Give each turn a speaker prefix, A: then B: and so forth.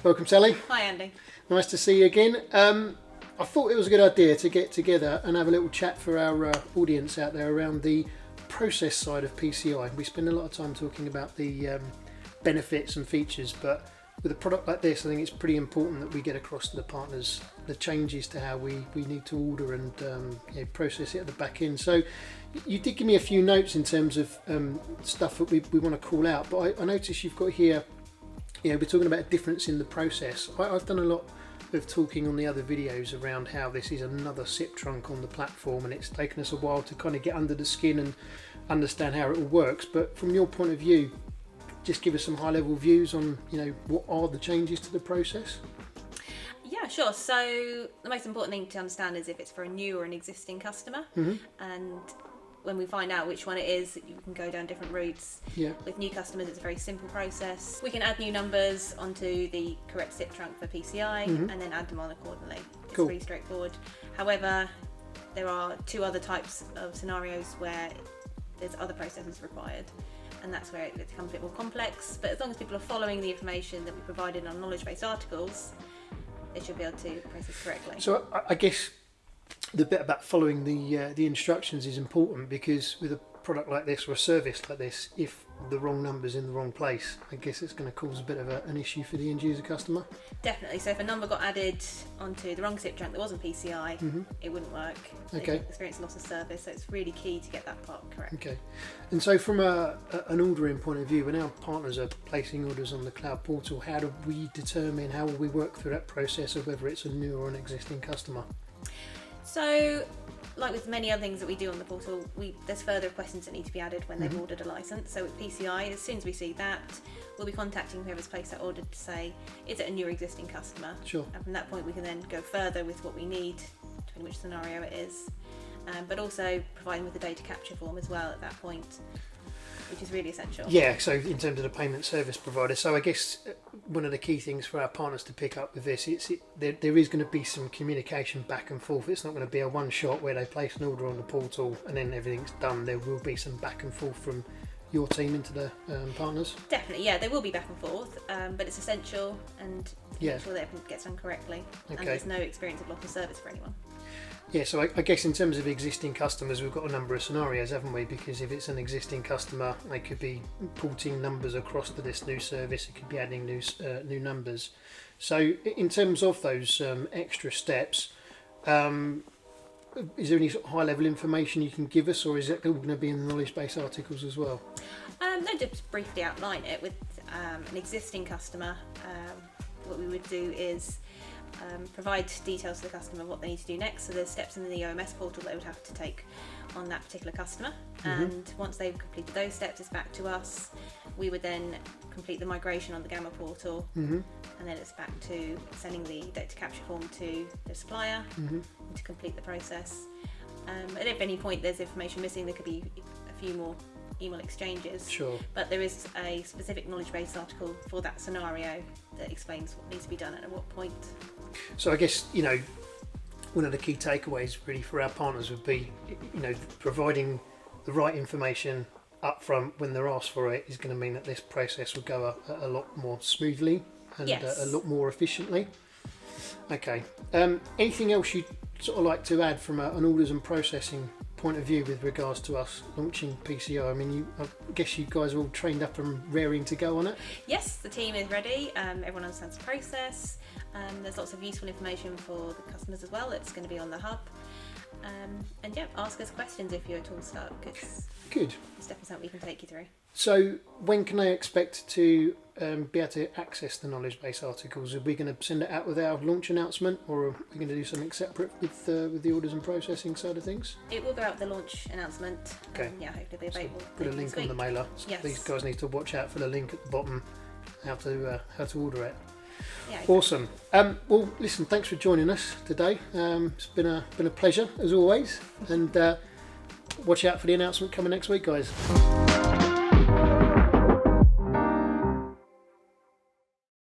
A: Welcome, Sally.
B: Hi, Andy.
A: Nice to see you again. I thought it was a good idea to get together and have a little chat for our audience out there around the process side of PCI. We spend a lot of time talking about the benefits and features, but with a product like this, I think it's pretty important that we get across to the partners the changes to how we need to order and process it at the back end. So you did give me a few notes in terms of stuff that we want to call out, but I noticed you've got here, we're talking about a difference in the process. I've done a lot of talking on the other videos around how this is another SIP trunk on the platform, and it's taken us a while to kind of get under the skin and understand how it all works. But from your point of view, just give us some high level views on what are the changes to the process.
B: Yeah, sure. So the most important thing to understand is if it's for a new or an existing customer, and when we find out which one it is, you can go down different routes.
A: Yeah.
B: With new customers, it's a very simple process. We can add new numbers onto the correct SIP trunk for PCI and then add them on accordingly. It's
A: Cool.
B: pretty straightforward. However, there are two other types of scenarios where there's other processes required, and that's where it becomes a bit more complex. But as long as people are following the information that we provided on knowledge-based articles, they should be able to process correctly.
A: So I guess the bit about following the instructions is important, because with a product like this or a service like this, if the wrong number's in the wrong place, I guess it's going to cause a bit of an issue for the end user customer.
B: Definitely. So if a number got added onto the wrong SIP trunk that wasn't PCI, it wouldn't work.
A: Okay.
B: They'd experience loss of service. So it's really key to get that part correct.
A: Okay. And so from an ordering point of view, when our partners are placing orders on the cloud portal, how do we determine, how will we work through that process of whether it's a new or an existing customer?
B: So, like with many other things that we do on the portal, there's further questions that need to be added when they've ordered a license. So with PCI, as soon as we see that, we'll be contacting whoever's placed that order to say, is it a new or existing customer?
A: Sure.
B: And from that point, we can then go further with what we need, depending which scenario it is. But also providing with the data capture form as well at that point, which is really essential.
A: Yeah, so in terms of the payment service provider, so I guess one of the key things for our partners to pick up with this, there is going to be some communication back and forth. It's not going to be a one shot where they place an order on the portal and then everything's done. There will be some back and forth from your team into the partners.
B: Definitely, yeah, there will be back and forth, but it's essential and
A: Yeah.
B: make sure that everything gets done correctly,
A: Okay.
B: and there's no experience of loss of service for anyone.
A: Yeah, so I guess in terms of existing customers, we've got a number of scenarios, haven't we? Because if it's an existing customer, they could be porting numbers across to this new service. It could be adding new numbers. So in terms of those extra steps, is there any sort of high-level information you can give us, or is it all going to be in the knowledge-based articles as well?
B: No, just briefly outline it. With an existing customer, what we would do is provide details to the customer of what they need to do next. So there's steps in the OMS portal they would have to take on that particular customer, and once they've completed those steps, it's back to us. We would then complete the migration on the Gamma portal, and then it's back to sending the data capture form to the supplier to complete the process. And if at any point there's information missing, there could be a few more email exchanges.
A: Sure.
B: But there is a specific knowledge-based article for that scenario that explains what needs to be done and at what point.
A: So I guess, one of the key takeaways really for our partners would be, providing the right information up front when they're asked for it is going to mean that this process will go a lot more smoothly and
B: Yes.
A: a lot more efficiently. Okay. Anything else you'd sort of like to add from an orders and processing point of view with regards to us launching PCI? I mean, I guess you guys are all trained up and raring to go on it.
B: Yes, the team is ready. Everyone understands the process. There's lots of useful information for the customers as well. It's going to be on the hub. And yeah, ask us questions if you're at all stuck. It's
A: Good.
B: definitely something we can take you through.
A: So when can I expect to be able to access the knowledge base articles? Are we going to send it out with our launch announcement, or are we going to do something separate with the orders and processing side of things?
B: It will go out with the launch announcement.
A: Okay.
B: Yeah, hopefully it'll be available.
A: Put a
B: later
A: link
B: this
A: on the
B: week.
A: mailer. So
B: Yes.
A: these guys need to watch out for the link at the bottom, how to order it.
B: Yeah, exactly.
A: Awesome. Well, listen, thanks for joining us today. It's been a pleasure as always, and watch out for the announcement coming next week, guys.